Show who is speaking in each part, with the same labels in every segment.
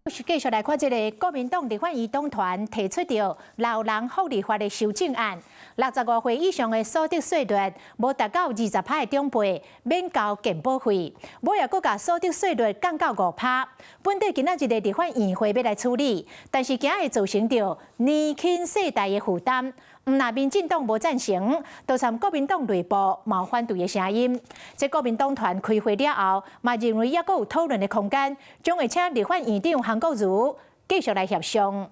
Speaker 1: 继续来看这个国民党立法院党团提出的老人福利法的修正案，65岁以上的所得税率无达到20%的长辈免交健保费，尾也阁甲所得税率降到5%。本地今仔日的立法院会要来处理，但是惊会造成着年轻世代的负担。若民进党无赞成，就参国民党内部冇反对的声音。这国民党团开会了后，嘛认为还阁有讨论的空间，将会请立法院长韩国瑜继续来协商。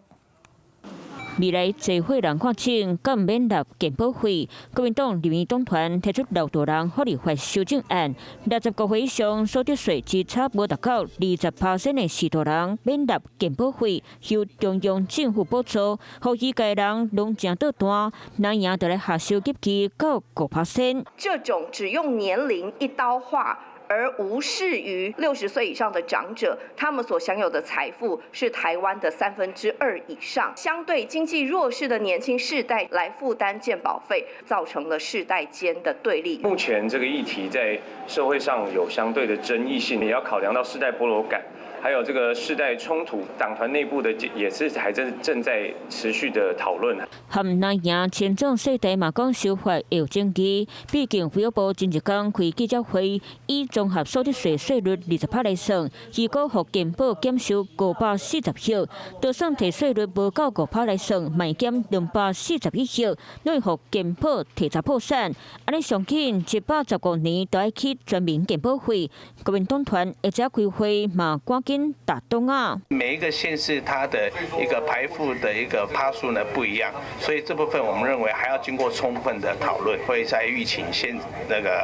Speaker 2: 未来集会人看清，敢免纳健保费。国民党立院党团提出老大人福利法修正案，65岁以上所得税之差无达到20%的士大人免纳健保费，由中央政府补助，呼吁该人拢正倒单，那样就来下修级期到5%。
Speaker 3: 这种只用年龄一刀划，而无视于60岁以上的长者，他们所享有的财富是台湾的2/3以上，相对经济弱势的年轻世代来负担健保费，造成了世代间的对立。
Speaker 4: 目前这个议题在社会上有相对的争议性，也要考量到世代剥夺感。还有这个世代冲突，党团内部的也是还正在持续的讨论。
Speaker 2: 含那样前总世代嘛讲修法有争议，毕竟卫福部前一天开记者会，以综合所得税税率20%来算，如果互健保减收540亿，就算提税率无到5%来算，卖减241亿，内互健保提早破产。安尼上紧115年都要去全民健保费。国民党团一早开会嘛赶紧打动啊！
Speaker 5: 每一个县市它的一个排付的一个趴数呢不一样，所以这部分我们认为还要经过充分的讨论，会在预请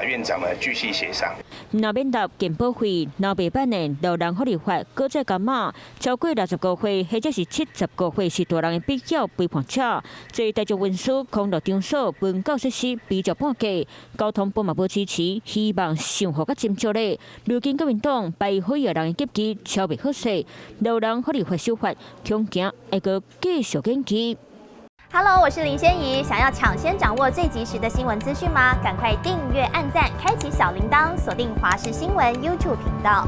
Speaker 5: 院长呢继续协商。
Speaker 2: 若免纳健保费，若未办的老人福利法，搁再加码，超过65岁或者是75岁是大人的必要陪伴者，这大众运输、康乐场所、文教设施比较半价，交通部嘛无支持，希望上好甲斟酌咧。如今国民党排会的人的级期超袂好势，老人福利法修法，恐惊会个继续延期。
Speaker 6: Hello， 我是林仙怡。想要抢先掌握最及时的新闻资讯吗？赶快订阅、按赞、开启小铃铛，锁定华视新闻 YouTube 频道。